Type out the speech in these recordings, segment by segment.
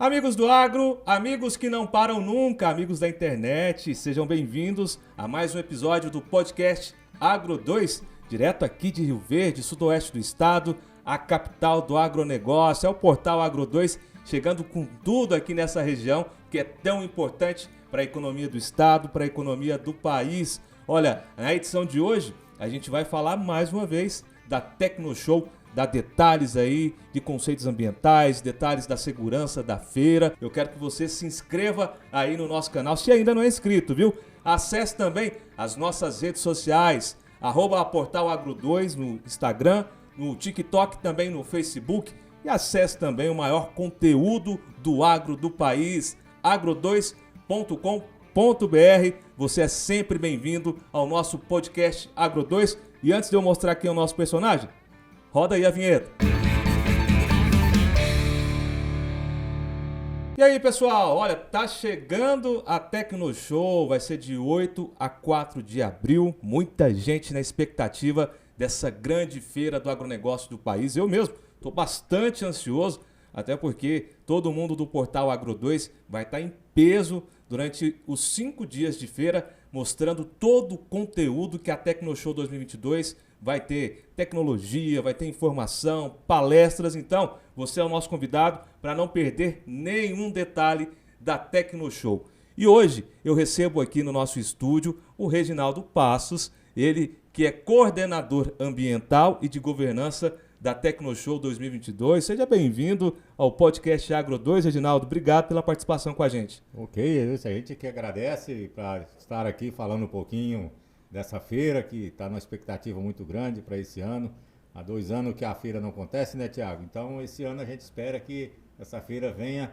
Amigos do agro, amigos que não param nunca, amigos da internet, sejam bem-vindos a mais um episódio do podcast Agro 2, direto aqui de Rio Verde, sudoeste do estado, a capital do agronegócio, é o portal Agro 2, chegando com tudo aqui nessa região que é tão importante para a economia do estado, para a economia do país. Olha, na edição de hoje a gente vai falar mais uma vez da Tecnoshow, dar detalhes aí de conceitos ambientais, detalhes da segurança da feira. Eu quero que você se inscreva aí no nosso canal, se ainda não é inscrito, viu? Acesse também as nossas redes sociais, @portalagro2 no Instagram, no TikTok, também no Facebook, e acesse também o maior conteúdo do agro do país, agro2.com.br. Você é sempre bem-vindo ao nosso podcast Agro 2. E antes de eu mostrar quem é o nosso personagem, roda aí a vinheta. E aí, pessoal, olha, tá chegando a Tecnoshow, vai ser de 8 a 4 de abril. Muita gente na expectativa dessa grande feira do agronegócio do país. Eu mesmo tô bastante ansioso, até porque todo mundo do portal Agro 2 vai estar em peso durante os 5 dias de feira, mostrando todo o conteúdo que a Tecnoshow 2022 vai ter. Tecnologia, vai ter informação, palestras. Então, você é o nosso convidado para não perder nenhum detalhe da Tecnoshow. E hoje eu recebo aqui no nosso estúdio o Reginaldo Passos, ele que é coordenador ambiental e de governança da Tecnoshow 2022. Seja bem-vindo ao podcast Agro 2, Reginaldo. Obrigado pela participação com a gente. Ok, a gente que agradece para estar aqui falando um pouquinho dessa feira que está numa expectativa muito grande para esse ano. Há 2 anos que a feira não acontece, né, Tiago? Então, esse ano a gente espera que essa feira venha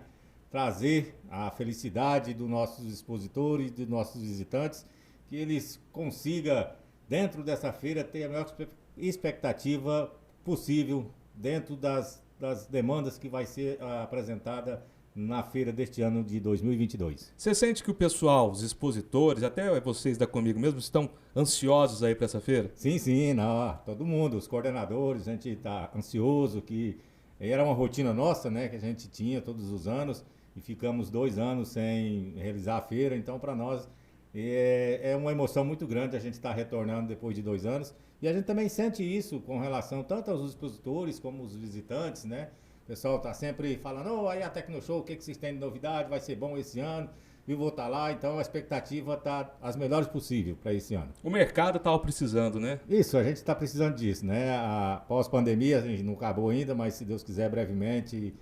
trazer a felicidade dos nossos expositores, dos nossos visitantes, que eles consigam, dentro dessa feira, ter a maior expectativa possível dentro das demandas que vai ser apresentada na feira deste ano de 2022. Você sente que o pessoal, os expositores, até vocês da Comigo mesmo, estão ansiosos aí para essa feira? Sim, não, todo mundo, os coordenadores, a gente está ansioso, que era uma rotina nossa, né, que a gente tinha todos os anos e ficamos 2 anos sem realizar a feira, então para nós é uma emoção muito grande a gente estar retornando depois de 2 anos. E a gente também sente isso com relação tanto aos expositores como os visitantes, né? O pessoal está sempre falando, aí a Tecnoshow, o que vocês têm de novidade? Vai ser bom esse ano, eu vou estar lá, então a expectativa está as melhores possível para esse ano. O mercado estava precisando, né? Isso, a gente está precisando disso, né? A pós-pandemia, a gente não acabou ainda, mas se Deus quiser, brevemente,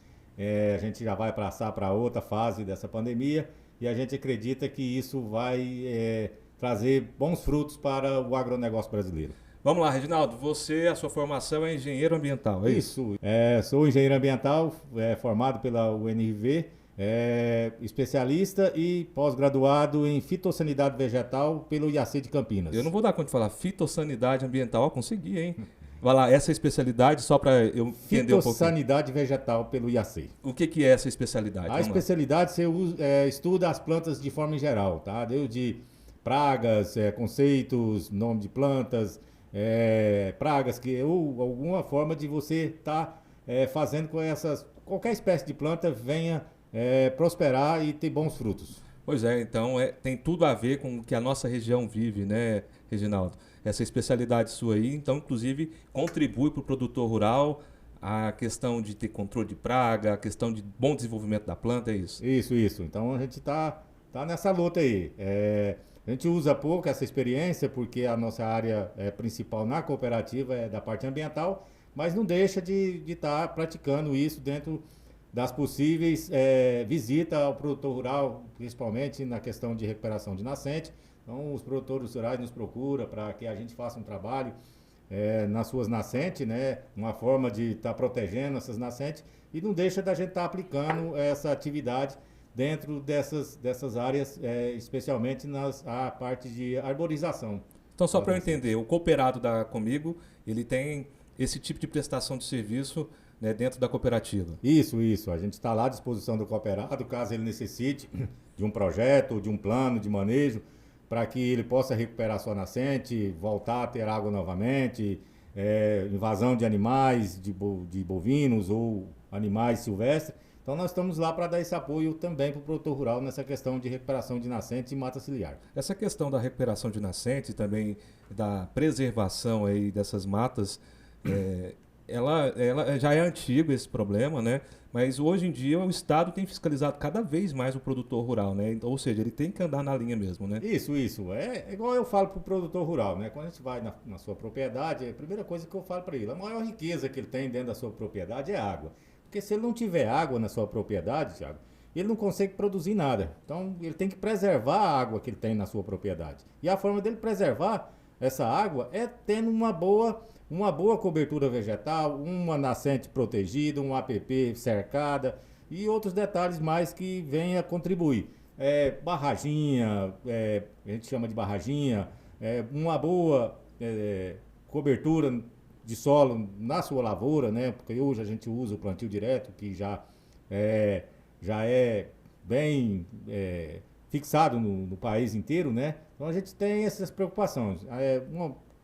a gente já vai passar para outra fase dessa pandemia e a gente acredita que isso vai trazer bons frutos para o agronegócio brasileiro. Vamos lá, Reginaldo, a sua formação é engenheiro ambiental, é isso? Isso, sou engenheiro ambiental, formado pela UNRV, especialista e pós-graduado em fitossanidade vegetal pelo IAC de Campinas. Eu não vou dar conta de falar fitossanidade ambiental, ó, consegui, hein? Vai lá, essa especialidade, só para eu entender um pouco. Fitossanidade vegetal pelo IAC. O que é essa especialidade? A especialidade você estuda as plantas de forma geral, tá? Desde pragas, conceitos, nome de plantas, pragas, ou alguma forma de você estar fazendo com qualquer espécie de planta venha prosperar e ter bons frutos. Pois é, então tem tudo a ver com o que a nossa região vive, né, Reginaldo? Essa especialidade sua aí, então, inclusive, contribui para o produtor rural a questão de ter controle de praga, a questão de bom desenvolvimento da planta, é isso? Isso. Então, a gente tá nessa luta aí. A gente usa pouco essa experiência, porque a nossa área principal na cooperativa é da parte ambiental, mas não deixa de estar praticando isso dentro das possíveis visitas ao produtor rural, principalmente na questão de recuperação de nascente. Então, os produtores rurais nos procuram para que a gente faça um trabalho nas suas nascentes, né? Uma forma de estar protegendo essas nascentes, e não deixa da gente estar aplicando essa atividade dentro dessas áreas, especialmente a parte de arborização. Então, só para eu entender, o cooperado da Comigo, ele tem esse tipo de prestação de serviço, né, dentro da cooperativa? Isso. A gente está lá à disposição do cooperado, caso ele necessite de um projeto, de um plano de manejo, para que ele possa recuperar sua nascente, voltar a ter água novamente, invasão de animais, de bovinos ou animais silvestres. Então nós estamos lá para dar esse apoio também para o produtor rural nessa questão de recuperação de nascentes e mata ciliar. Essa questão da recuperação de nascentes e também da preservação aí dessas matas, ela já é antigo esse problema, né? Mas hoje em dia o Estado tem fiscalizado cada vez mais o produtor rural, né? Então, ou seja, ele tem que andar na linha mesmo, né? Isso. É igual eu falo para o produtor rural, né? Quando a gente vai na sua propriedade, a primeira coisa que eu falo para ele, a maior riqueza que ele tem dentro da sua propriedade é água. Porque se ele não tiver água na sua propriedade, Thiago, ele não consegue produzir nada. Então, ele tem que preservar a água que ele tem na sua propriedade. E a forma dele preservar essa água é tendo uma boa cobertura vegetal, uma nascente protegida, um APP cercada e outros detalhes mais que venha contribuir. Barraginha, a gente chama de barraginha, uma boa cobertura de solo na sua lavoura, né? Porque hoje a gente usa o plantio direto, que já é bem fixado no país inteiro, né? Então a gente tem essas preocupações.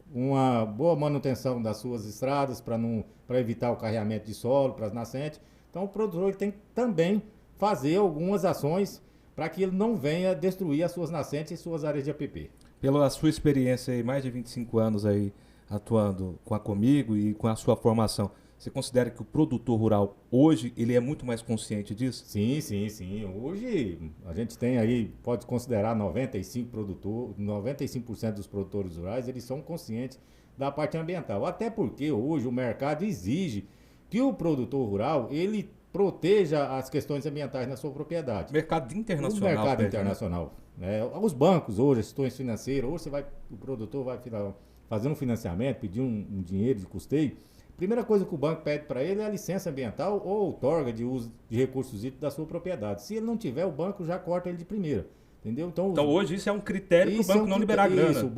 Uma boa manutenção das suas estradas para evitar o carreamento de solo para as nascentes. Então o produtor ele tem que também fazer algumas ações para que ele não venha destruir as suas nascentes e suas áreas de APP. Pela sua experiência aí, mais de 25 anos aí atuando com a Comigo e com a sua formação, você considera que o produtor rural hoje ele é muito mais consciente disso? Sim. Hoje a gente tem aí, pode considerar 95% dos produtores rurais, eles são conscientes da parte ambiental. Até porque hoje o mercado exige que o produtor rural, ele proteja as questões ambientais na sua propriedade. Mercado internacional. O mercado internacional. Né? Os bancos hoje, as instituições financeiras, hoje o produtor vai fazer um financiamento, pedir um dinheiro de custeio. Primeira coisa que o banco pede para ele é a licença ambiental ou outorga de uso de recursos hídricos da sua propriedade. Se ele não tiver, o banco já corta ele de primeira. Entendeu? Então hoje isso é um critério para o banco não liberar grana. Isso,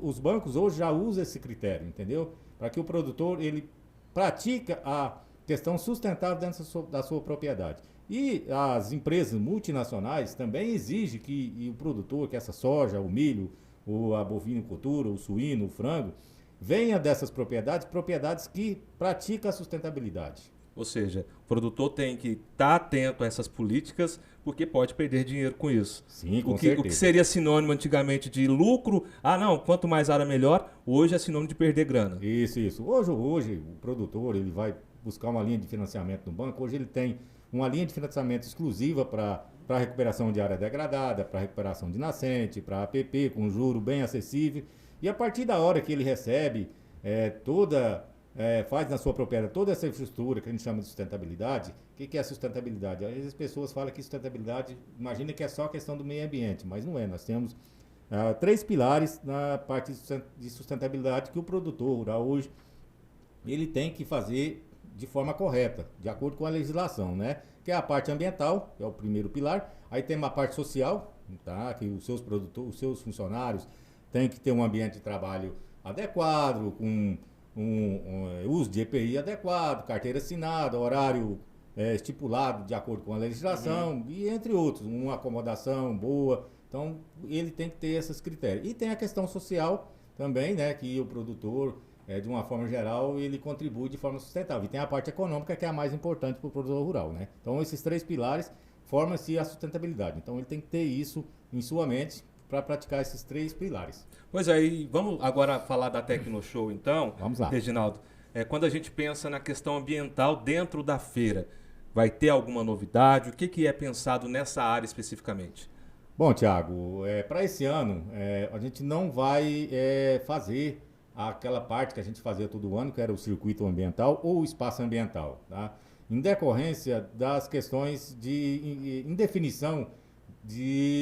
os bancos hoje já usam esse critério, entendeu? Para que o produtor ele pratique a questão sustentável dentro da sua propriedade. E as empresas multinacionais também exigem que o produtor, que essa soja, o milho, a bovinocultura, o suíno, o frango, venha dessas propriedades que praticam a sustentabilidade. Ou seja, o produtor tem que estar atento a essas políticas, porque pode perder dinheiro com isso. Sim, com certeza. O que seria sinônimo antigamente de lucro, quanto mais área melhor, hoje é sinônimo de perder grana. Isso. Hoje o produtor ele vai buscar uma linha de financiamento no banco, hoje ele tem uma linha de financiamento exclusiva para recuperação de área degradada, para recuperação de nascente, para APP, com juro bem acessível. E a partir da hora que ele recebe faz na sua propriedade toda essa infraestrutura que a gente chama de sustentabilidade. O que é sustentabilidade? Às vezes as pessoas falam que sustentabilidade, imagina que é só a questão do meio ambiente, mas não é. Nós temos 3 pilares na parte de sustentabilidade que o produtor rural hoje ele tem que fazer de forma correta, de acordo com a legislação, né? Que é a parte ambiental, que é o primeiro pilar. Aí tem uma parte social, tá? Que os seus produtores, os seus funcionários têm que ter um ambiente de trabalho adequado, com uso de EPI adequado, carteira assinada, horário estipulado de acordo com a legislação, e entre outros, uma acomodação boa. Então, ele tem que ter esses critérios. E tem a questão social também, né? Que o produtor, de uma forma geral, ele contribui de forma sustentável. E tem a parte econômica, que é a mais importante para o produtor rural, né? Então, esses 3 pilares formam-se a sustentabilidade. Então, ele tem que ter isso em sua mente para praticar esses 3 pilares. Pois é, e vamos agora falar da Tecnoshow, então. Vamos lá. Reginaldo, quando a gente pensa na questão ambiental dentro da feira, vai ter alguma novidade? O que é pensado nessa área especificamente? Bom, Thiago, para esse ano, a gente não vai fazer aquela parte que a gente fazia todo ano, que era o circuito ambiental ou o espaço ambiental, tá? Em decorrência das questões de indefinição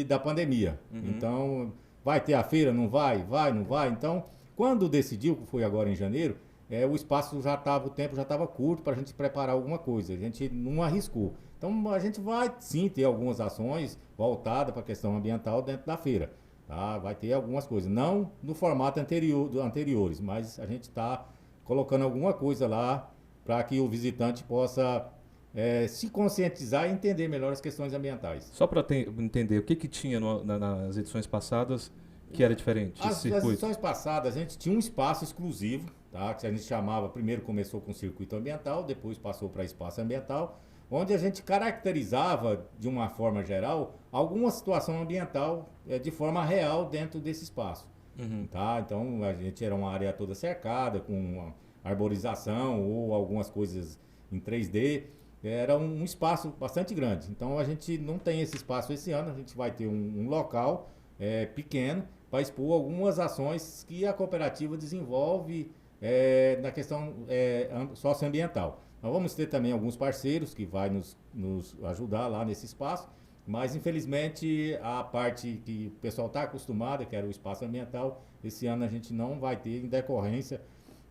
da pandemia. Então, vai ter a feira, não vai? Vai, não vai? Então, quando decidiu, que foi agora em janeiro, o tempo já estava curto para a gente preparar alguma coisa. A gente não arriscou. Então, a gente vai sim ter algumas ações voltadas para a questão ambiental dentro da feira. Tá? Vai ter algumas coisas, não no formato anteriores, mas a gente está colocando alguma coisa lá para que o visitante possa se conscientizar e entender melhor as questões ambientais. Só para entender, o que tinha nas edições passadas que era diferente? As edições passadas a gente tinha um espaço exclusivo, tá? Que a gente chamava, primeiro começou com circuito ambiental, depois passou para espaço ambiental, onde a gente caracterizava, de uma forma geral, alguma situação ambiental de forma real dentro desse espaço. Tá? Então, a gente era uma área toda cercada, com uma arborização ou algumas coisas em 3D. Era um espaço bastante grande. Então, a gente não tem esse espaço esse ano, a gente vai ter um local pequeno para expor algumas ações que a cooperativa desenvolve na questão socioambiental. Nós vamos ter também alguns parceiros que vai nos ajudar lá nesse espaço, mas infelizmente a parte que o pessoal está acostumado, que era o espaço ambiental, esse ano a gente não vai ter em decorrência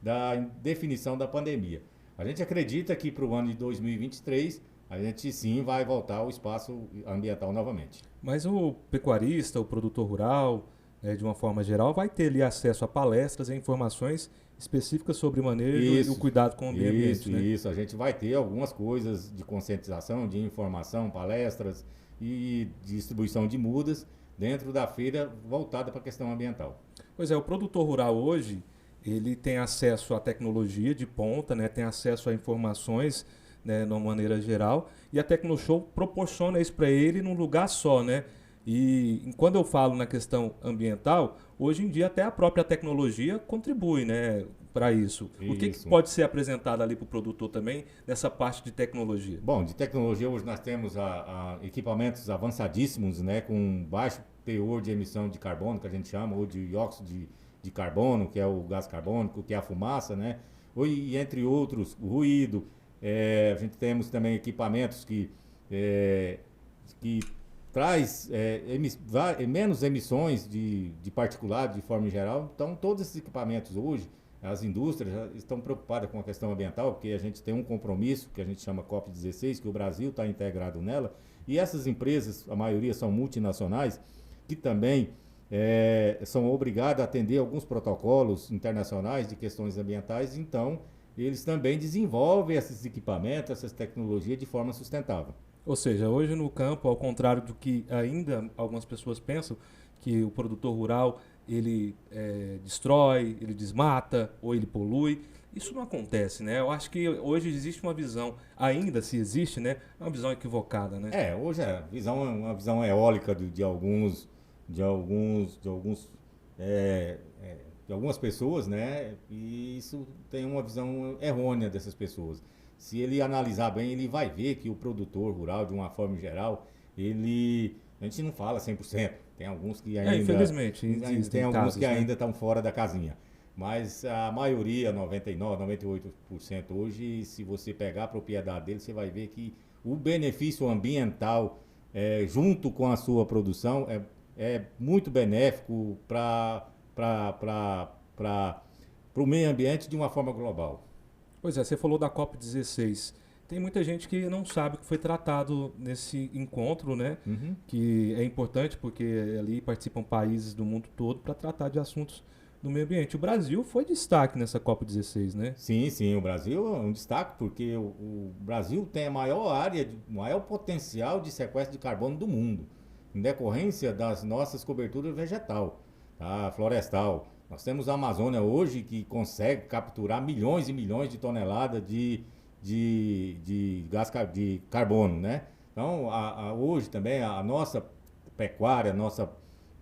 da definição da pandemia. A gente acredita que para o ano de 2023 a gente sim vai voltar ao espaço ambiental novamente. Mas o pecuarista, o produtor rural, de uma forma geral, vai ter ali acesso a palestras e informações específicas sobre o manejo e o cuidado com o meio ambiente. Isso. A gente vai ter algumas coisas de conscientização, de informação, palestras e distribuição de mudas dentro da feira voltada para a questão ambiental. Pois é, o produtor rural hoje, ele tem acesso à tecnologia de ponta, né, tem acesso a informações, né, de uma maneira geral, e a Tecnoshow proporciona isso para ele num lugar só, né? E quando eu falo na questão ambiental, hoje em dia até a própria tecnologia contribui, né, para isso. O que pode ser apresentado ali para o produtor também nessa parte de tecnologia? Bom, de tecnologia hoje nós temos equipamentos avançadíssimos, né, com baixo teor de emissão de carbono, que a gente chama, ou de dióxido de carbono, que é o gás carbônico, que é a fumaça, né, e entre outros, o ruído. A gente temos também equipamentos que traz menos emissões de particulado de forma geral. Então, todos esses equipamentos hoje, as indústrias já estão preocupadas com a questão ambiental, porque a gente tem um compromisso que a gente chama COP16, que o Brasil está integrado nela, e essas empresas, a maioria são multinacionais, que também são obrigadas a atender alguns protocolos internacionais de questões ambientais. Então, eles também desenvolvem esses equipamentos, essas tecnologias de forma sustentável. Ou seja, hoje no campo, ao contrário do que ainda algumas pessoas pensam, que o produtor rural ele destrói, ele desmata ou ele polui, isso não acontece, né? Eu acho que hoje existe uma visão, ainda se existe, né? É uma visão equivocada, né? Hoje uma visão eólica de algumas pessoas, né? E isso tem uma visão errônea dessas pessoas. Se ele analisar bem, ele vai ver que o produtor rural, de uma forma geral, a gente não fala 100%. Tem alguns que ainda... infelizmente. Tem alguns casos, que ainda estão fora da casinha. Mas a maioria, 99%, 98% hoje, se você pegar a propriedade dele, você vai ver que o benefício ambiental, junto com a sua produção, é muito benéfico para o meio ambiente de uma forma global. Pois é, você falou da COP16. Tem muita gente que não sabe o que foi tratado nesse encontro, né? Uhum. Que é importante porque ali participam países do mundo todo para tratar de assuntos do meio ambiente. O Brasil foi destaque nessa COP16, né? Sim, o Brasil é um destaque porque o Brasil tem a maior área, maior potencial de sequestro de carbono do mundo, em decorrência das nossas coberturas vegetal, tá? Florestal. Nós temos a Amazônia hoje que consegue capturar milhões e milhões de toneladas de gás de carbono, né? Então, hoje também a nossa pecuária, a nossa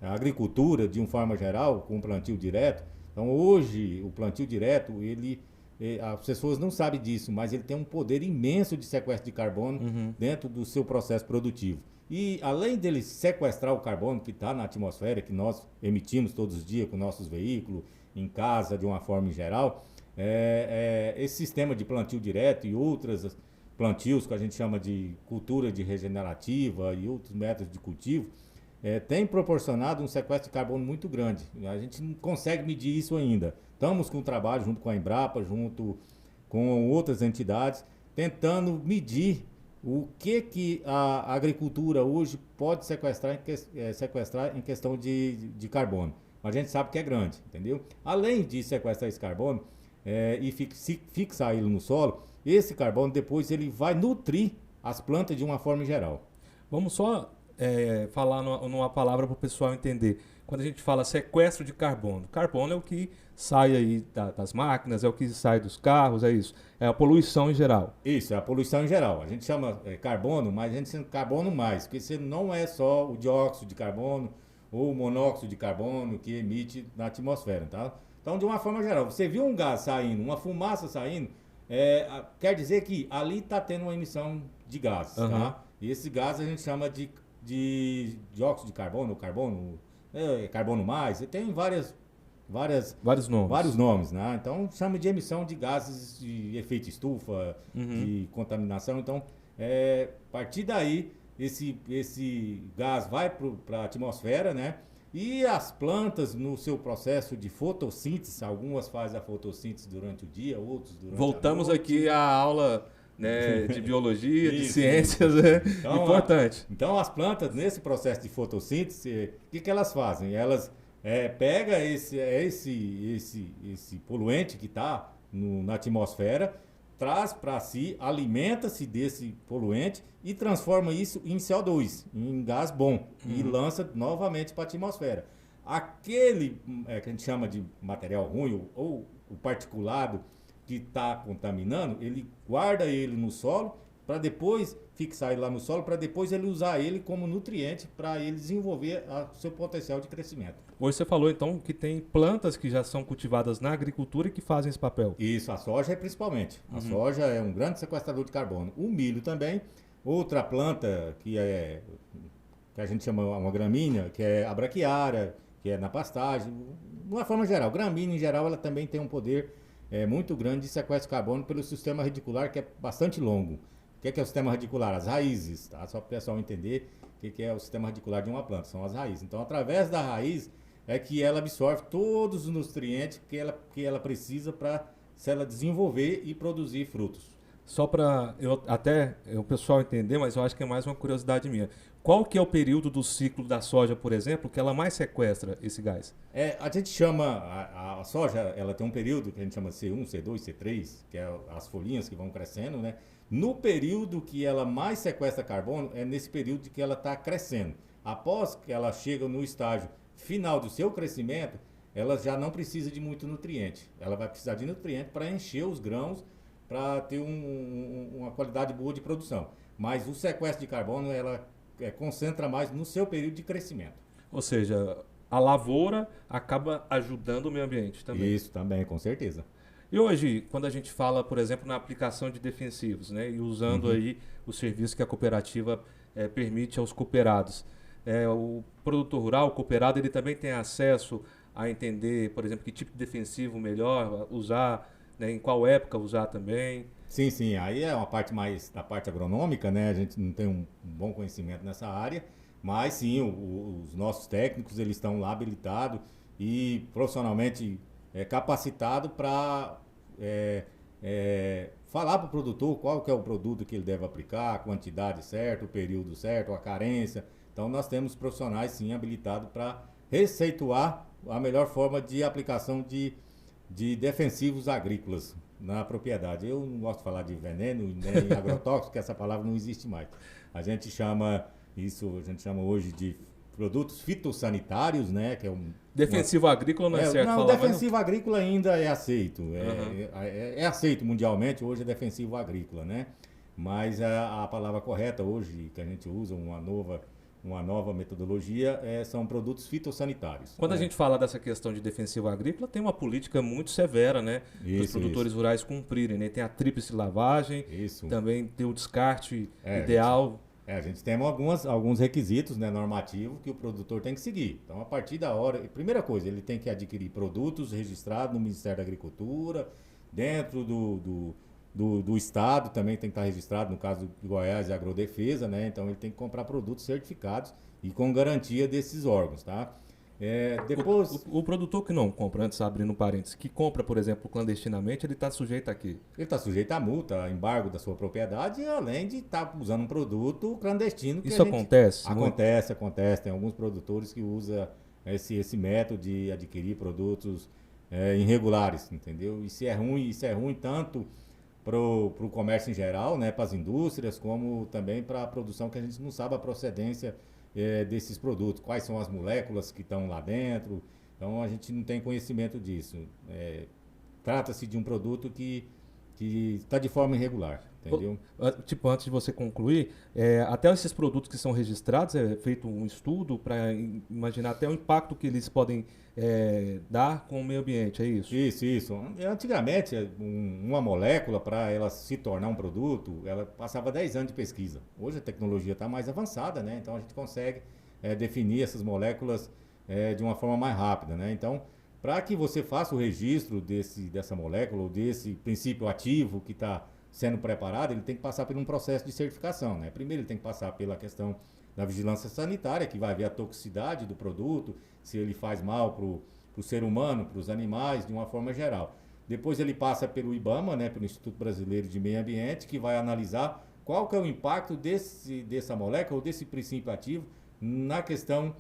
agricultura, de uma forma geral, com plantio direto. Então, hoje, o plantio direto, as pessoas não sabem disso, mas ele tem um poder imenso de sequestro de carbono dentro do seu processo produtivo. E, além dele sequestrar o carbono que está na atmosfera, que nós emitimos todos os dias com nossos veículos, em casa, de uma forma geral, esse sistema de plantio direto e outros plantios que a gente chama de cultura de regenerativa e outros métodos de cultivo, tem proporcionado um sequestro de carbono muito grande. A gente não consegue medir isso ainda. Estamos com um trabalho junto com a Embrapa, junto com outras entidades, tentando medir o que a agricultura hoje pode sequestrar em questão de carbono. A gente sabe que é grande, entendeu? Além de sequestrar esse carbono e fixar ele no solo, esse carbono depois ele vai nutrir as plantas de uma forma geral. Vamos só falar numa palavra para o pessoal entender. Quando a gente fala sequestro de carbono, carbono é o que sai aí das máquinas, é o que sai dos carros, é isso. É a poluição em geral. Isso, é a poluição em geral. A gente chama carbono, mas a gente chama carbono mais, porque isso não é só o dióxido de carbono ou o monóxido de carbono que emite na atmosfera, tá? Então, de uma forma geral, você viu um gás saindo, uma fumaça saindo, quer dizer que ali está tendo uma emissão de gases, tá? E esse gás a gente chama de dióxido de carbono, carbono mais, e tem vários nomes, né? Então chama de emissão de gases de efeito estufa, de contaminação. Então, a partir daí, esse gás vai para a atmosfera, né? E as plantas, no seu processo de fotossíntese, algumas fazem a fotossíntese durante o dia, outros durante a noite. Voltamos aqui à aula, né, de biologia, de ciências, então, importante. Então, as plantas, nesse processo de fotossíntese, o que elas fazem? Elas pegam esse poluente que está na atmosfera, traz para si, alimenta-se desse poluente e transforma isso em CO2, em gás bom, e lança novamente para a atmosfera. Aquele que a gente chama de material ruim, ou o particulado que está contaminando, ele guarda ele no solo, para depois fixar ele lá no solo, para depois ele usar ele como nutriente para ele desenvolver o seu potencial de crescimento. Hoje você falou então que tem plantas que já são cultivadas na agricultura e que fazem esse papel. Isso, a soja principalmente. A soja é um grande sequestrador de carbono. O milho também. Outra planta que a gente chama uma gramínea, que é a braquiária, que é na pastagem. De uma forma geral, gramínea em geral, ela também tem um poder muito grande de sequestro de carbono pelo sistema radicular, que é bastante longo. O que é o sistema radicular? As raízes, tá? Só para o pessoal entender o que é o sistema radicular de uma planta, são as raízes. Então, através da raiz é que ela absorve todos os nutrientes que ela precisa para se ela desenvolver e produzir frutos. Só para o pessoal entender, mas eu acho que é mais uma curiosidade minha. Qual que é o período do ciclo da soja, por exemplo, que ela mais sequestra esse gás? A gente chama, a soja, ela tem um período que a gente chama C1, C2, C3, que é as folhinhas que vão crescendo, né? No período que ela mais sequestra carbono, é nesse período que ela está crescendo. Após que ela chega no estágio final do seu crescimento, ela já não precisa de muito nutriente. Ela vai precisar de nutriente para encher os grãos, para ter uma qualidade boa de produção. Mas o sequestro de carbono, ela concentra mais no seu período de crescimento. Ou seja, a lavoura acaba ajudando o meio ambiente também. Isso também, com certeza. E hoje, quando a gente fala, por exemplo, na aplicação de defensivos, né, e usando aí o serviço que a cooperativa permite aos cooperados, o produtor rural, o cooperado, ele também tem acesso a entender, por exemplo, que tipo de defensivo melhor usar, né, em qual época usar também. Sim. Aí é uma parte mais da parte agronômica, né? A gente não tem um bom conhecimento nessa área, mas sim, os nossos técnicos, eles estão lá habilitados e profissionalmente capacitados para falar para o produtor qual que é o produto que ele deve aplicar, a quantidade certa, o período certo, a carência. Então nós temos profissionais sim habilitados para receituar a melhor forma de aplicação de defensivos agrícolas na propriedade. Eu não gosto de falar de veneno nem agrotóxico, porque essa palavra não existe mais. A gente chama hoje de produtos fitossanitários, né? Que é defensivo agrícola não é certo falar. Não, defensivo agrícola ainda é aceito. É aceito mundialmente, hoje é defensivo agrícola, né? Mas a palavra correta hoje, que a gente usa, uma nova metodologia, são produtos fitossanitários. Quando a gente fala dessa questão de defensivo agrícola, tem uma política muito severa, né? Dos produtores rurais cumprirem, né? Tem a tríplice lavagem, também tem o descarte ideal. A gente tem alguns requisitos, né, normativos que o produtor tem que seguir. Então, a partir da hora, primeira coisa, ele tem que adquirir produtos registrados no Ministério da Agricultura, dentro do Estado também tem que estar registrado, no caso de Goiás, é Agrodefesa, né? Então ele tem que comprar produtos certificados e com garantia desses órgãos, tá? Depois... O produtor que não compra, antes abrindo parênteses, que compra, por exemplo, clandestinamente, ele está sujeito a quê? Ele está sujeito a multa, a embargo da sua propriedade, além de estar usando um produto clandestino. Isso acontece? Acontece. Tem alguns produtores que usam esse método de adquirir produtos irregulares, entendeu? Isso é ruim tanto para o comércio em geral, né, para as indústrias, como também para a produção, que a gente não sabe a procedência desses produtos, quais são as moléculas que estão lá dentro. Então a gente não tem conhecimento disso. Trata-se de um produto que está de forma irregular, entendeu? Tipo, antes de você concluir, até esses produtos que são registrados, é feito um estudo para imaginar até o impacto que eles podem dar com o meio ambiente, é isso? Isso. Antigamente, uma molécula, para ela se tornar um produto, ela passava 10 anos de pesquisa. Hoje a tecnologia está mais avançada, né? Então a gente consegue definir essas moléculas de uma forma mais rápida, né? Então, para que você faça o registro dessa molécula ou desse princípio ativo que está sendo preparado, ele tem que passar por um processo de certificação, né? Primeiro ele tem que passar pela questão da vigilância sanitária, que vai ver a toxicidade do produto, se ele faz mal para o ser humano, para os animais, de uma forma geral. Depois ele passa pelo IBAMA, né, pelo Instituto Brasileiro de Meio Ambiente, que vai analisar qual que é o impacto dessa molécula ou desse princípio ativo na questão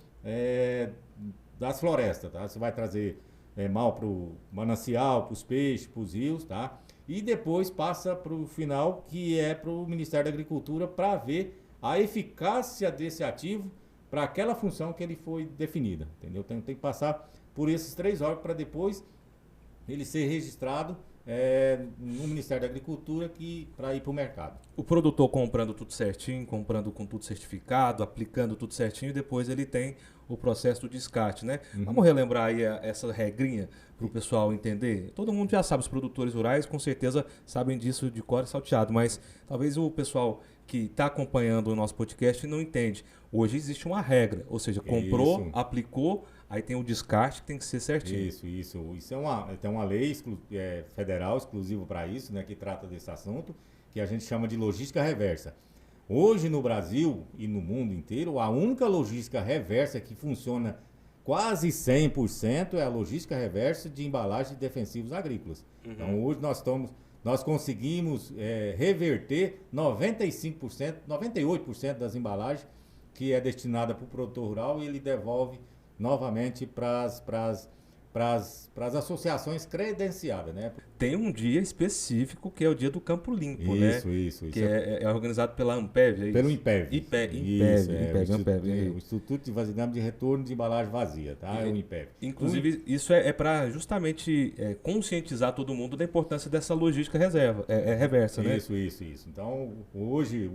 das florestas, tá? Você vai trazer mal para o manancial, para os peixes, para os rios, tá? E depois passa para o final, que é para o Ministério da Agricultura, para ver a eficácia desse ativo para aquela função que ele foi definida, entendeu? Tem que passar por esses 3 órgãos para depois ele ser registrado no Ministério da Agricultura para ir para o mercado. O produtor comprando tudo certinho, comprando com tudo certificado, aplicando tudo certinho, e depois ele tem o processo do descarte, né? Vamos relembrar aí essa regrinha para o pessoal entender? Todo mundo já sabe, os produtores rurais com certeza sabem disso de cor e salteado, mas talvez o pessoal que está acompanhando o nosso podcast não entende. Hoje existe uma regra, ou seja, comprou, aplicou, aí tem o descarte que tem que ser certinho. Isso tem uma lei federal exclusiva para isso, né, que trata desse assunto, que a gente chama de logística reversa. Hoje no Brasil e no mundo inteiro, a única logística reversa que funciona quase 100% é a logística reversa de embalagem de defensivos agrícolas. Então hoje nós conseguimos reverter 95%, 98% das embalagens que é destinada para o produtor rural e ele devolve novamente para as associações credenciadas, né? Tem um dia específico que é o dia do Campo Limpo, né? Isso. Que é organizado pela Ampev, é isso? Pelo Impev. Impev. O Instituto de Vasilhame de Retorno de Embalagem Vazia, tá? É o Impev. Inclusive, isso é para justamente conscientizar todo mundo da importância dessa logística reversa, né? Isso. Então, hoje,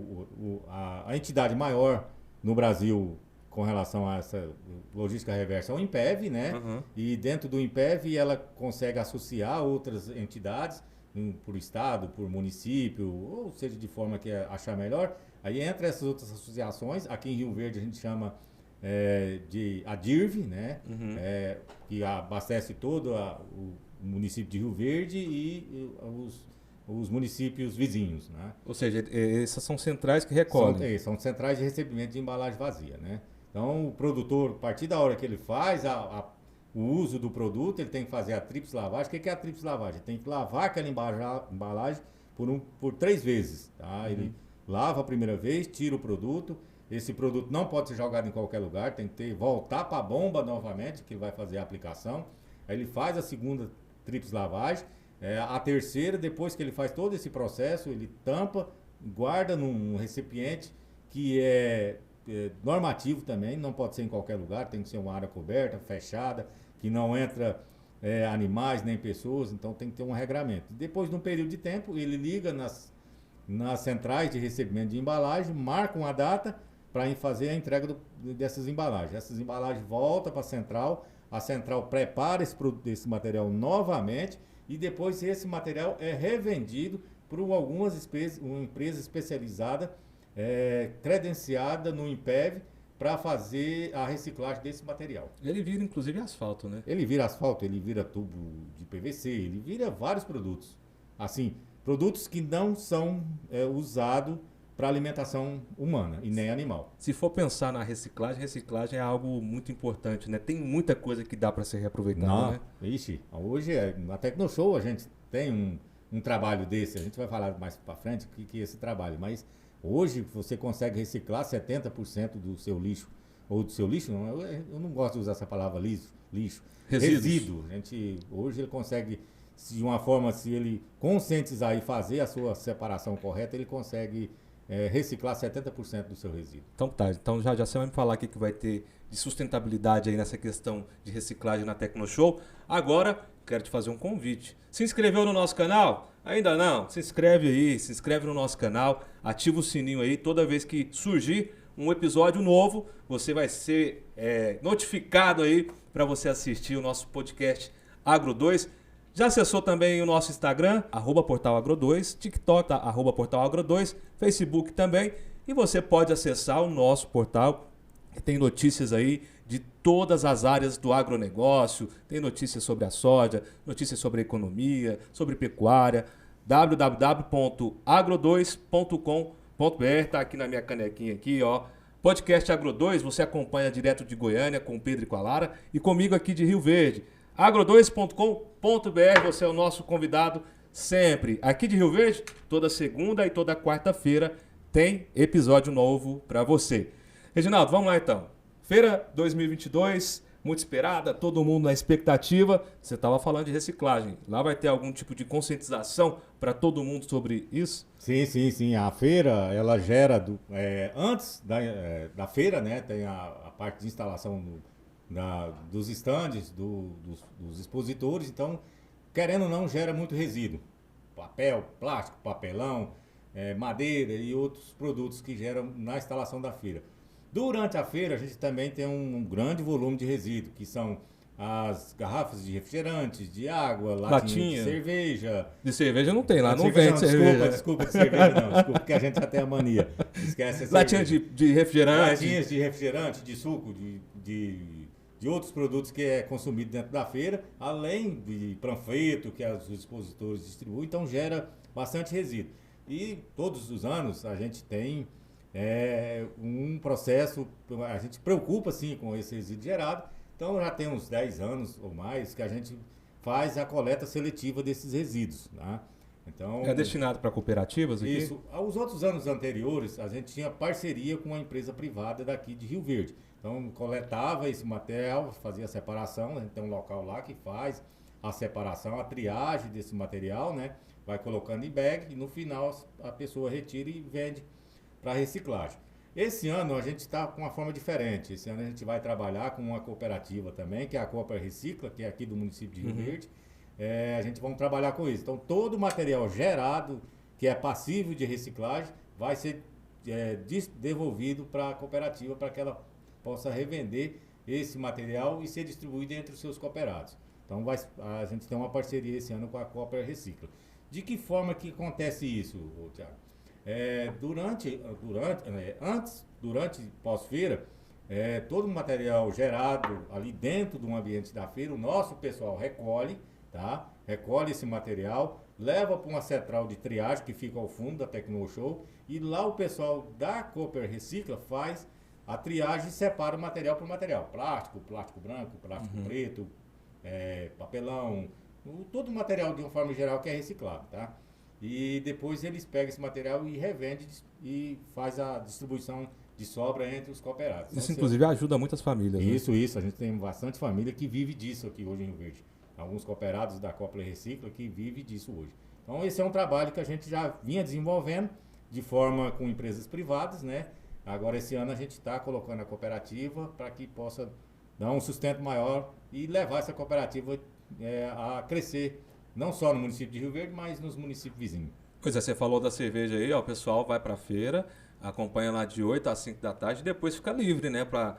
a entidade maior no Brasil com relação a essa logística reversa é o Impev, né? E dentro do Impev ela consegue associar outras entidades, por estado, por município, ou seja, de forma que achar melhor. Aí entra essas outras associações, aqui em Rio Verde a gente chama de ADIRV, né? Que abastece todo o município de Rio Verde e os municípios vizinhos, né? Ou seja, essas são centrais que recolhem. São centrais de recebimento de embalagem vazia, né? Então, o produtor, a partir da hora que ele faz o uso do produto, ele tem que fazer a tríplice lavagem. O que é a tríplice lavagem? Ele tem que lavar aquela embalagem por 3 vezes, tá? Ele lava a primeira vez, tira o produto. Esse produto não pode ser jogado em qualquer lugar, tem que voltar para a bomba novamente, que ele vai fazer a aplicação. Aí ele faz a segunda tríplice lavagem. A terceira, depois que ele faz todo esse processo, ele tampa, guarda num recipiente que é normativo também, não pode ser em qualquer lugar, tem que ser uma área coberta, fechada, que não entra animais nem pessoas, então tem que ter um regramento. Depois de um período de tempo, ele liga nas centrais de recebimento de embalagem, marca uma data para fazer a entrega dessas embalagens. Essas embalagens voltam para a central prepara esse material novamente e depois esse material é revendido por uma empresa especializada credenciada no Impev para fazer a reciclagem desse material. Ele vira inclusive asfalto, né? Ele vira asfalto, ele vira tubo de PVC, ele vira vários produtos. Assim, produtos que não são usados para alimentação humana e nem animal. Se for pensar na reciclagem é algo muito importante, né? Tem muita coisa que dá para ser reaproveitada, né? Ixi, hoje na Tecnoshow a gente tem um trabalho desse, a gente vai falar mais para frente o que é esse trabalho, mas hoje você consegue reciclar 70% do seu lixo, ou do seu lixo, não, eu não gosto de usar essa palavra lixo. Resíduo. Hoje ele consegue, de uma forma, se ele conscientizar e fazer a sua separação correta, ele consegue reciclar 70% do seu resíduo. Então tá, então já você vai me falar o que vai ter de sustentabilidade aí nessa questão de reciclagem na Tecnoshow. Agora, quero te fazer um convite. Se inscreveu no nosso canal? Ainda não? Se inscreve aí, se inscreve no nosso canal, ativa o sininho aí, toda vez que surgir um episódio novo, você vai ser notificado aí para você assistir o nosso podcast Agro 2. Já acessou também o nosso Instagram, @portalagro2, TikTok, @portalagro2, Facebook também. E você pode acessar o nosso portal, que tem notícias aí de todas as áreas do agronegócio. Tem notícias sobre a soja, notícias sobre a economia, sobre pecuária. www.agro2.com.br, tá aqui na minha canequinha aqui, ó. Podcast Agro 2, você acompanha direto de Goiânia com o Pedro e com a Lara e comigo aqui de Rio Verde. agro2.com.br, você é o nosso convidado sempre. Aqui de Rio Verde, toda segunda e toda quarta-feira tem episódio novo para você. Reginaldo, vamos lá então. Feira 2022, muito esperada, todo mundo na expectativa. Você estava falando de reciclagem. Lá vai ter algum tipo de conscientização para todo mundo sobre isso? Sim. A feira, ela gera, antes da feira, né, tem a parte de instalação dos estandes, dos expositores. Então, querendo ou não, gera muito resíduo. Papel, plástico, papelão, madeira e outros produtos que geram na instalação da feira. Durante a feira, a gente também tem um grande volume de resíduo, que são as garrafas de refrigerantes, de água, latinha de cerveja. De cerveja não tem lá, não vende cerveja. Desculpa, de cerveja não, desculpa, porque a gente já tem a mania. Esquece a latinha de refrigerante. Latinhas de refrigerante, de suco, de outros produtos que é consumido dentro da feira, além de panfleto que os expositores distribuem, então gera bastante resíduo. E todos os anos a gente tem um processo, a gente preocupa sim com esse resíduo gerado, então já tem uns 10 anos ou mais que a gente faz a coleta seletiva desses resíduos. Né? Então, é destinado para cooperativas aqui? Isso. Aos outros anos anteriores, a gente tinha parceria com uma empresa privada daqui de Rio Verde. Então, coletava esse material, fazia a separação, a gente tem um local lá que faz a separação, a triagem desse material, né? Vai colocando em bag e no final a pessoa retira e vende para reciclagem. Esse ano a gente está com uma forma diferente. Esse ano a gente vai trabalhar com uma cooperativa também, que é a Cooper Recicla, que é aqui do município de Rio Verde. A gente vai trabalhar com isso. Então, todo o material gerado, que é passível de reciclagem, vai ser devolvido para a cooperativa, para que ela possa revender esse material e ser distribuído entre os seus cooperados. Então, a gente tem uma parceria esse ano com a Cooper Recicla. De que forma que acontece isso, Thiago? Durante e pós-feira, todo o material gerado ali dentro do ambiente da feira, o nosso pessoal recolhe, tá? Recolhe esse material, leva para uma central de triagem que fica ao fundo da Tecnoshow e lá o pessoal da Cooper Recicla faz a triagem e separa o material por material. Plástico branco, plástico preto, papelão, todo o material de uma forma geral que é reciclado, tá? E depois eles pegam esse material e revendem e faz a distribuição de sobra entre os cooperados. Isso, inclusive, ajuda muitas famílias. Isso. A gente tem bastante família que vive disso aqui hoje em Rio Verde. Alguns cooperados da Cooper Recicla que vivem disso hoje. Então, esse é um trabalho que a gente já vinha desenvolvendo de forma com empresas privadas, né? Agora, esse ano, a gente está colocando a cooperativa para que possa dar um sustento maior e levar essa cooperativa a crescer, não só no município de Rio Verde, mas nos municípios vizinhos. Pois é, você falou da cerveja aí, ó, o pessoal vai para a feira, acompanha lá de 8 às 5 da tarde e depois fica livre, né, para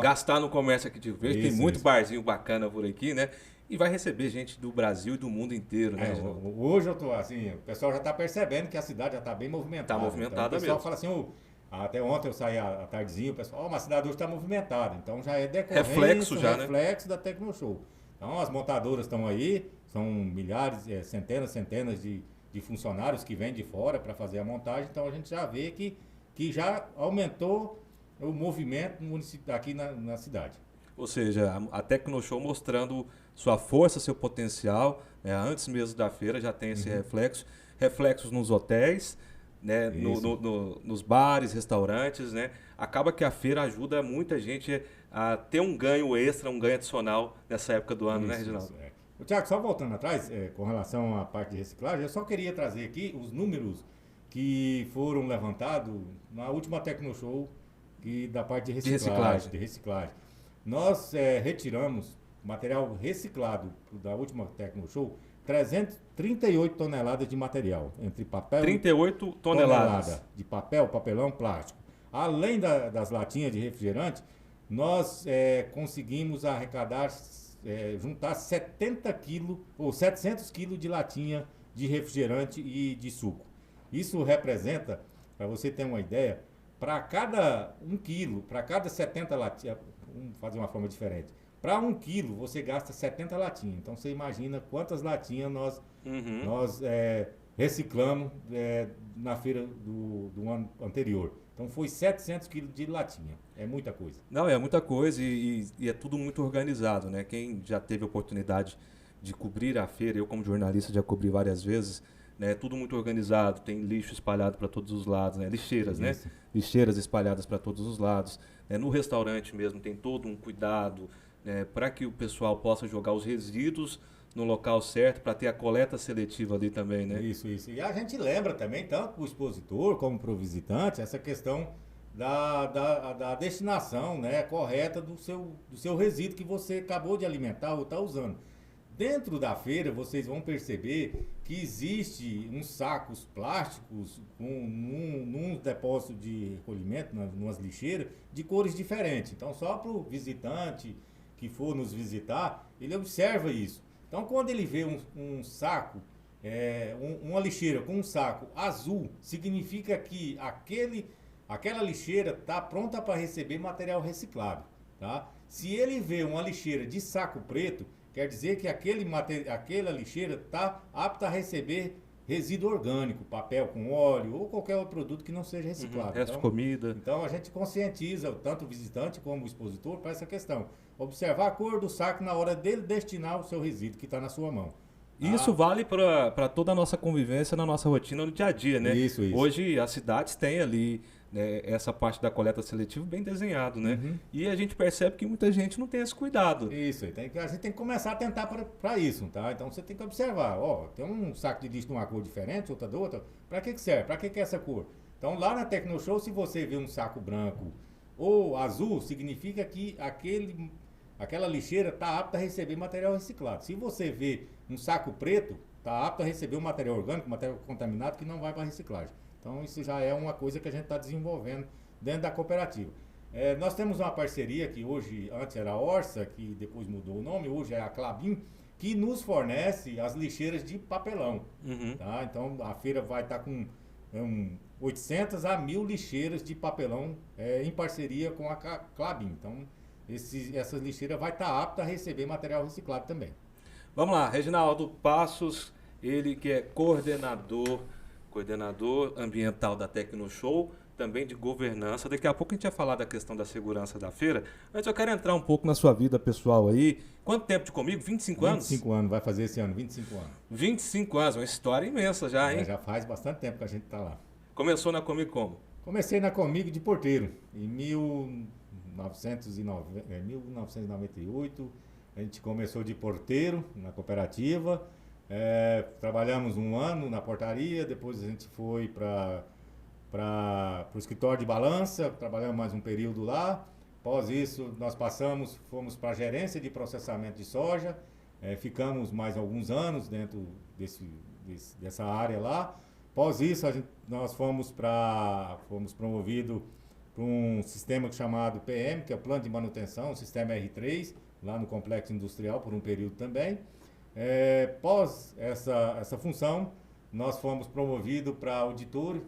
gastar no comércio aqui de Rio Verde. Tem muito barzinho bacana por aqui, né? E vai receber gente do Brasil e do mundo inteiro, né? Hoje eu tô assim, o pessoal já está percebendo que a cidade já está bem movimentada. Está movimentada mesmo. Então, o pessoal fala assim, até ontem eu saí à tardezinha, o pessoal, mas a cidade hoje está movimentada. Então já é decorrência, reflexo da Tecnoshow. Então as montadoras estão aí, são milhares, centenas de funcionários que vêm de fora para fazer a montagem. Então a gente já vê que já aumentou o movimento no município, aqui na cidade. Ou seja, a Tecnoshow mostrando sua força, seu potencial, né? Antes mesmo da feira já tem esse reflexo. Reflexos nos hotéis, né? Nos bares, restaurantes, né? Acaba que a feira ajuda muita gente a ter um ganho extra, um ganho adicional nessa época do ano, né, Reginaldo? Tiago, só voltando atrás, com relação à parte de reciclagem, eu só queria trazer aqui os números que foram levantados na última Tecnoshow da parte de reciclagem. Nós retiramos material reciclado da última Tecnoshow, 338 toneladas de material, entre papel... 38 toneladas. De papel, papelão, plástico. Além das latinhas de refrigerante, nós conseguimos arrecadar, juntar 70 quilos ou 700 quilos de latinha de refrigerante e de suco. Isso representa, para você ter uma ideia, para cada 1 quilo, para cada 70 latinhas, vamos fazer uma forma diferente. Para 1 quilo, você gasta 70 latinhas. Então, você imagina quantas latinhas nós reciclamos na feira do ano anterior. Então, foi 700 quilos de latinha. É muita coisa. Não, é muita coisa e é tudo muito organizado, né? Quem já teve a oportunidade de cobrir a feira, eu como jornalista já cobri várias vezes, né? Tudo muito organizado, tem lixo espalhado para todos os lados, né? Lixeiras, né? Lixeiras espalhadas para todos os lados. No restaurante mesmo tem todo um cuidado, para que o pessoal possa jogar os resíduos no local certo, para ter a coleta seletiva ali também, né? Isso. E a gente lembra também, tanto para o expositor como para o visitante, essa questão da destinação, né, correta do seu resíduo que você acabou de alimentar ou está usando. Dentro da feira, vocês vão perceber que existe uns sacos plásticos num depósito de recolhimento, numas lixeiras, de cores diferentes. Então, só para o visitante que for nos visitar, ele observa isso. Então, quando ele vê um saco, uma lixeira com um saco azul, significa que aquela lixeira está pronta para receber material reciclado. Tá? Se ele vê uma lixeira de saco preto, quer dizer que aquela lixeira está apta a receber resíduo orgânico, papel com óleo ou qualquer outro produto que não seja reciclado. Resto de comida. Então a gente conscientiza tanto o visitante como o expositor para essa questão. Observar a cor do saco na hora dele destinar o seu resíduo que está na sua mão. Isso vale para toda a nossa convivência na nossa rotina no dia a dia, né? Isso. Hoje as cidades têm ali, né, essa parte da coleta seletiva bem desenhado, né? E a gente percebe que muita gente não tem esse cuidado. Isso, a gente tem que começar a atentar para isso, tá? Então você tem que observar, tem um saco de lixo de uma cor diferente, outra de outra, para que serve? Para que é essa cor? Então lá na Tecnoshow, se você vê um saco branco ou azul, significa que aquela lixeira está apta a receber material reciclado. Se você vê um saco preto, está apto a receber um material orgânico, material contaminado que não vai para reciclagem. Então isso já é uma coisa que a gente está desenvolvendo dentro da cooperativa. Nós temos uma parceria que hoje, antes era a Orsa, que depois mudou o nome, hoje é a Klabin, que nos fornece as lixeiras de papelão. Tá? Então a feira vai estar com 800 a 1.000 lixeiras de papelão em parceria com a Klabin. Então essas lixeiras vai estar apta a receber material reciclado também. Vamos lá, Reginaldo Passos, ele que é coordenador ambiental da Tecnoshow, também de governança. Daqui a pouco a gente vai falar da questão da segurança da feira. Antes eu quero entrar um pouco na sua vida pessoal aí. Quanto tempo de comigo? 25 anos? 25 anos, vai fazer esse ano, 25 anos. 25 anos, uma história imensa já, hein? Já faz bastante tempo que a gente está lá. Começou na Comigo como? Comecei na Comigo de porteiro, em 1998. A gente começou de porteiro na cooperativa. Trabalhamos um ano na portaria, depois a gente foi para o escritório de balança, trabalhamos mais um período lá. Após isso, nós fomos para a gerência de processamento de soja, ficamos mais alguns anos dentro dessa área lá. Após isso, nós fomos promovidos para um sistema chamado PM, que é o Plano de Manutenção, o sistema R3, lá no Complexo Industrial, por um período também. Após essa função, nós fomos promovidos para auditor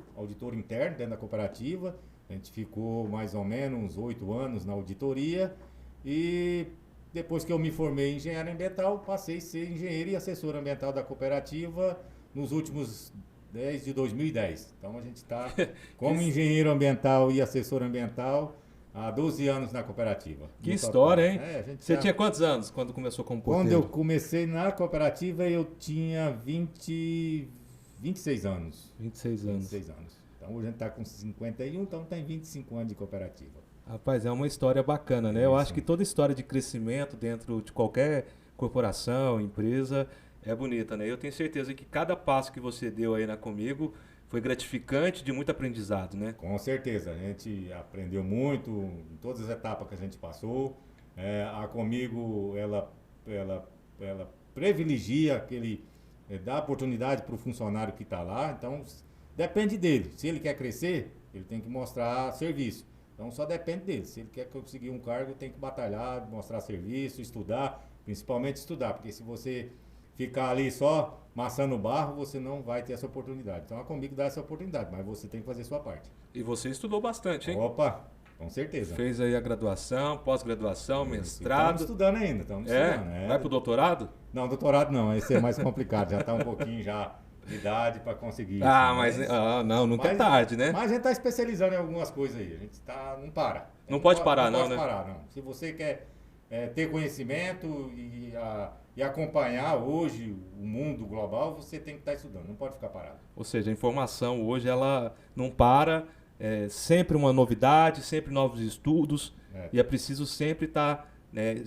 interno dentro da cooperativa. A gente ficou mais ou menos 8 anos na auditoria e depois que eu me formei em engenharia ambiental, passei a ser engenheiro e assessor ambiental da cooperativa desde 2010. Então a gente está como engenheiro ambiental e assessor ambiental há 12 anos na cooperativa. Que história, hein? Você tinha quantos anos quando começou como porteiro? Quando eu comecei na cooperativa, eu tinha 26 anos. 26 anos. Então hoje a gente está com 51, então tem 25 anos de cooperativa. Rapaz, é uma história bacana, né? Eu acho que toda história de crescimento dentro de qualquer corporação, empresa, é bonita, né? Eu tenho certeza que cada passo que você deu aí na Comigo foi gratificante, de muito aprendizado, né? Com certeza, a gente aprendeu muito em todas as etapas que a gente passou. A Comigo, ela privilegia dá oportunidade para o funcionário que está lá, então depende dele. Se ele quer crescer, ele tem que mostrar serviço. Então só depende dele. Se ele quer conseguir um cargo, tem que batalhar, mostrar serviço, estudar, principalmente estudar, porque se você ficar ali só maçando barro, você não vai ter essa oportunidade. Então a Comigo dá essa oportunidade, mas você tem que fazer a sua parte. E você estudou bastante, hein? Opa, com certeza. Fez aí a graduação, pós-graduação, mestrado. Estamos estudando ainda, estamos estudando. Vai pro doutorado? Não, doutorado não, esse é mais complicado, já está um pouquinho já de idade para conseguir isso. Mas não, nunca é tarde, né? Mas a gente está especializando em algumas coisas aí, a gente não para. Não pode parar, não, né? Não pode parar, não. Se você quer ter conhecimento e acompanhar hoje o mundo global, você tem que estar estudando, não pode ficar parado. Ou seja, a informação hoje ela não para, é sempre uma novidade, sempre novos estudos, e é preciso sempre estar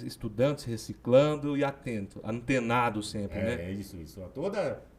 estudando, se reciclando e atento, antenado sempre, né? É isso.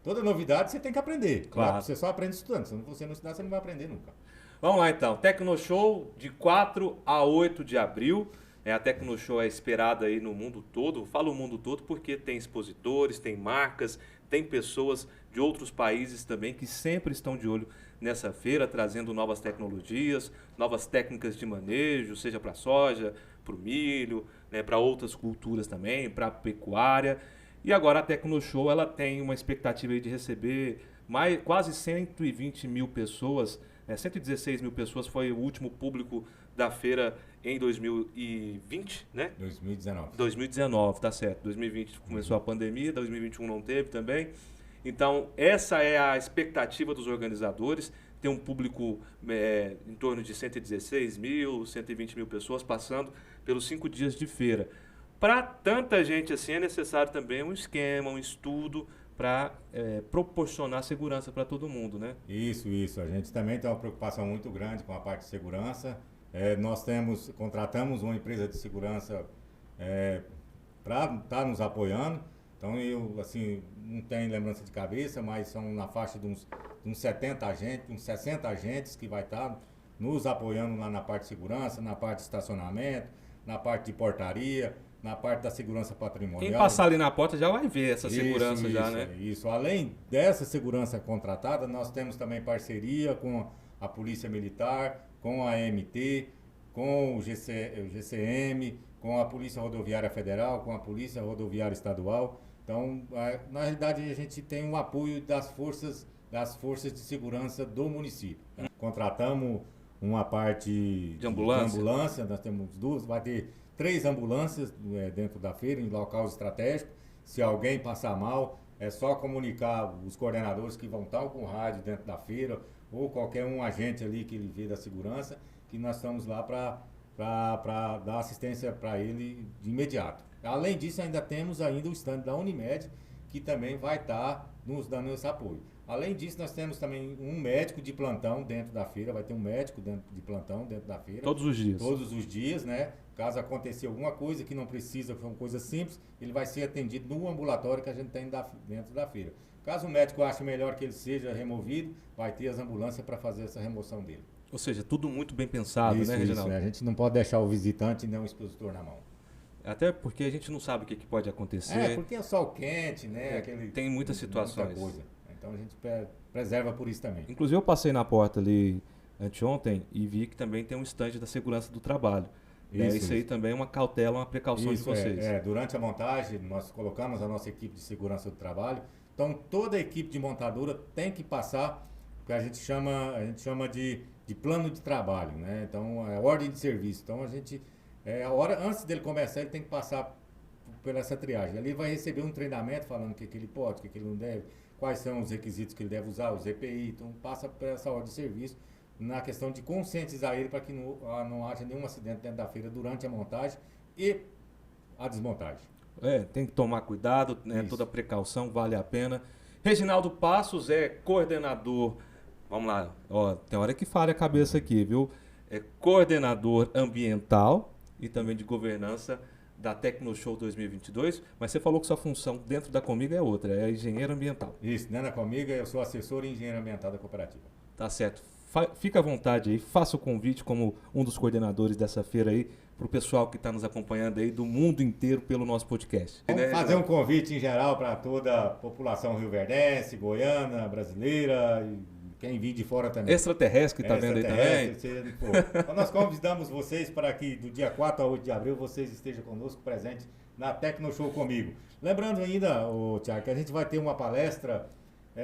Toda novidade você tem que aprender. Claro. Você só aprende estudando, se você não estudar, você não vai aprender nunca. Vamos lá então, Tecnoshow de 4 a 8 de abril. A Tecnoshow é esperada aí no mundo todo. Falo o mundo todo porque tem expositores, tem marcas, tem pessoas de outros países também que sempre estão de olho nessa feira, trazendo novas tecnologias, novas técnicas de manejo, seja para soja, para o milho, para outras culturas também, para a pecuária. E agora a Tecnoshow ela tem uma expectativa aí de receber quase 120 mil pessoas, 116 mil pessoas foi o último público da feira em 2020, né? 2019, tá certo. 2020 começou a pandemia, 2021 não teve também. Então, essa é a expectativa dos organizadores, ter um público em torno de 116 mil, 120 mil pessoas passando pelos 5 dias de feira. Para tanta gente assim, é necessário também um esquema, um estudo para proporcionar segurança para todo mundo, né? Isso. A gente também tem uma preocupação muito grande com a parte de segurança. Nós contratamos uma empresa de segurança para estar nos apoiando. Então, eu assim, não tenho lembrança de cabeça, mas são na faixa de uns 70 agentes, uns 60 agentes que vai estar nos apoiando lá na parte de segurança, na parte de estacionamento, na parte de portaria, na parte da segurança patrimonial. Quem passar ali na porta já vai ver essa segurança né? Isso. Além dessa segurança contratada, nós temos também parceria com a Polícia Militar, com a AMT, com o GCM, com a Polícia Rodoviária Federal, com a Polícia Rodoviária Estadual. Então, na realidade, a gente tem um apoio das forças de segurança do município. Contratamos uma parte de ambulância, nós temos 2, vai ter 3 ambulâncias dentro da feira, em locais estratégicos. Se alguém passar mal, é só comunicar os coordenadores que vão estar com rádio dentro da feira, ou qualquer um agente ali que ele vê da segurança, que nós estamos lá para dar assistência para ele de imediato. Além disso, ainda temos o stand da Unimed, que também vai estar nos dando esse apoio. Além disso, nós temos também um médico de plantão dentro da feira, vai ter um médico de plantão dentro da feira. Todos os dias. Todos os dias, né? Caso acontecer alguma coisa que não precisa, for uma coisa simples, ele vai ser atendido no ambulatório que a gente tem dentro da feira. Caso o médico ache melhor que ele seja removido, vai ter as ambulâncias para fazer essa remoção dele. Ou seja, tudo muito bem pensado, né, Reginaldo? Isso, a gente não pode deixar o visitante nem o expositor na mão. Até porque a gente não sabe o que pode acontecer. Porque é sol quente, né? Tem muitas situações. Muita coisa. Então a gente preserva por isso também. Inclusive eu passei na porta ali anteontem e vi que também tem um estande da segurança do trabalho. Isso aí também é uma cautela, uma precaução de vocês. Durante a montagem, nós colocamos a nossa equipe de segurança do trabalho. Então, toda a equipe de montadora tem que passar o que a gente chama de plano de trabalho, né? Então, é ordem de serviço. Então, antes dele começar, ele tem que passar por essa triagem. Ali ele vai receber um treinamento falando o que ele pode, o que ele não deve, quais são os requisitos que ele deve usar, os EPI. Então, passa por essa ordem de serviço na questão de conscientizar ele para que não haja nenhum acidente dentro da feira durante a montagem e a desmontagem. Tem que tomar cuidado, né? Toda precaução vale a pena. Reginaldo Passos é coordenador, vamos lá, tem hora que falha a cabeça aqui, viu? É coordenador ambiental e também de governança da Tecnoshow 2022, mas você falou que sua função dentro da Comigo é outra, é engenheiro ambiental. Isso, dentro da Comigo eu sou assessor e engenheiro ambiental da cooperativa. Tá certo. Fica à vontade aí, faça o convite como um dos coordenadores dessa feira aí, para o pessoal que está nos acompanhando aí do mundo inteiro pelo nosso podcast. Vamos fazer um convite em geral para toda a população rioverdense, goiana, brasileira e quem vir de fora também. Extraterrestre que está vendo aí também. Então nós convidamos vocês para que do dia 4 a 8 de abril vocês estejam conosco presentes na Tecnoshow Comigo. Lembrando ainda, Tiago, que a gente vai ter uma palestra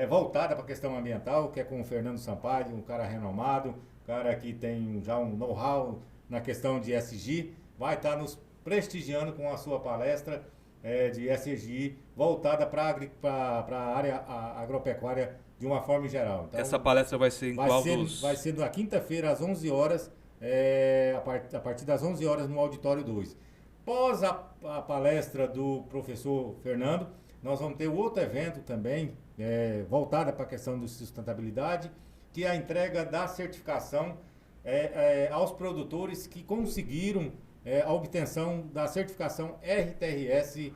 voltada para a questão ambiental, que é com o Fernando Sampaio, um cara renomado, um cara que tem já um know-how na questão de ESG, vai estar nos prestigiando com a sua palestra de ESG voltada para a área agropecuária de uma forma geral. Então, essa palestra vai ser em qual dos... Vai ser na quinta-feira, às 11 horas, a partir das 11 horas no Auditório 2. Após a palestra do professor Fernando, nós vamos ter outro evento também, voltado para a questão de sustentabilidade, que é a entrega da certificação aos produtores que conseguiram a obtenção da certificação RTRS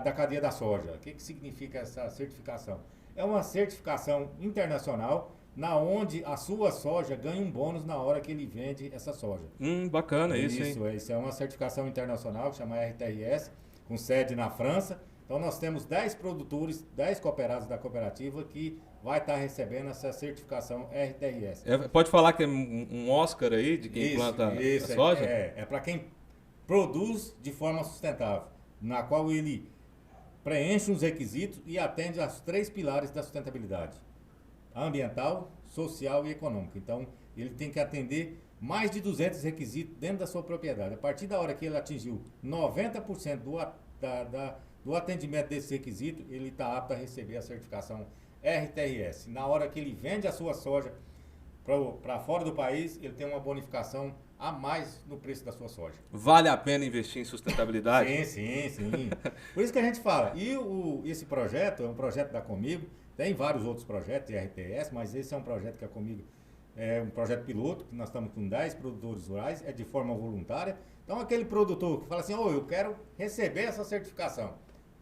da cadeia da soja. O que significa essa certificação? É uma certificação internacional na onde a sua soja ganha um bônus na hora que ele vende essa soja. Bacana isso, hein? Isso é uma certificação internacional que chama RTRS, com sede na França. Então nós temos 10 produtores, 10 cooperados da cooperativa que vai estar recebendo essa certificação RTRS. Pode falar que é um Oscar aí de quem planta a soja? É para quem produz de forma sustentável, na qual ele preenche os requisitos e atende aos 3 pilares da sustentabilidade: ambiental, social e econômica. Então, ele tem que atender mais de 200 requisitos dentro da sua propriedade. A partir da hora que ele atingiu 90% do atendimento desse requisito, ele está apto a receber a certificação RTRS. Na hora que ele vende a sua soja para fora do país, ele tem uma bonificação a mais no preço da sua soja. Vale a pena investir em sustentabilidade? Sim. Por isso que a gente fala. E esse projeto é um projeto da Comigo. Tem vários outros projetos de RTS, mas esse é um projeto que a Comigo é um projeto piloto, que nós estamos com 10 produtores rurais, é de forma voluntária. Então aquele produtor que fala assim, eu quero receber essa certificação,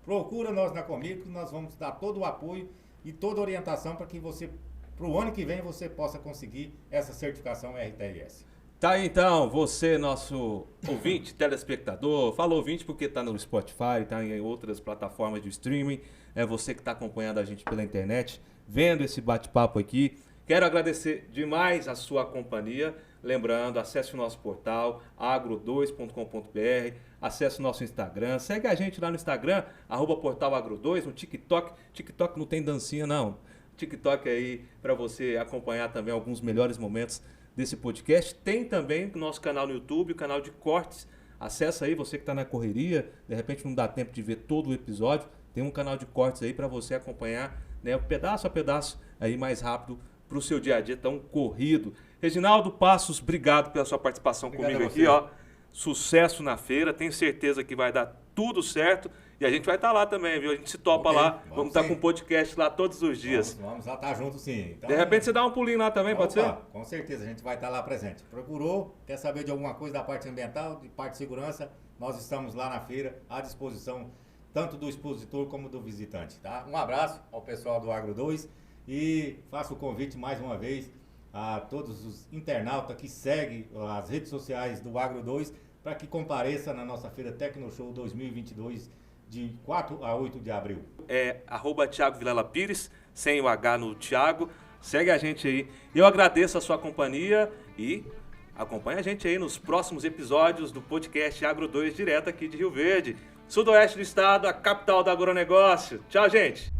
procura nós na Comigo, que nós vamos dar todo o apoio e toda a orientação para que você, para o ano que vem, você possa conseguir essa certificação RTRS. Tá aí então, você, nosso ouvinte, telespectador, fala ouvinte porque está no Spotify, está em outras plataformas de streaming, é você que está acompanhando a gente pela internet, vendo esse bate-papo aqui. Quero agradecer demais a sua companhia. Lembrando, acesse o nosso portal agro2.com.br, acesse o nosso Instagram, segue a gente lá no Instagram, @portalagro2, no TikTok. TikTok não tem dancinha não. TikTok aí para você acompanhar também alguns melhores momentos desse podcast. Tem também o nosso canal no YouTube, o canal de cortes. Acessa aí, você que está na correria, de repente não dá tempo de ver todo o episódio, tem um canal de cortes aí para você acompanhar, né, pedaço a pedaço aí mais rápido para o seu dia a dia tão corrido. Reginaldo Passos, obrigado pela sua participação comigo aqui, ó. Sucesso na feira, tenho certeza que vai dar tudo certo. E a gente vai estar lá também, viu? A gente se topa lá. Vamos estar com um podcast lá todos os dias. Vamos lá estar juntos sim. Então, de repente você dá um pulinho lá também, pode ser? Com certeza, a gente vai estar lá presente. Procurou, quer saber de alguma coisa da parte ambiental, de parte de segurança, nós estamos lá na feira à disposição, tanto do expositor como do visitante, tá? Um abraço ao pessoal do Agro 2 e faço o convite mais uma vez a todos os internautas que seguem as redes sociais do Agro 2 para que compareça na nossa feira Tecnoshow 2022 de 4 a 8 de abril. É @Thiago Vilela Pires, sem o H no Thiago. Segue a gente aí. Eu agradeço a sua companhia e acompanha a gente aí nos próximos episódios do podcast Agro 2, direto aqui de Rio Verde, sudoeste do estado, a capital do agronegócio. Tchau, gente!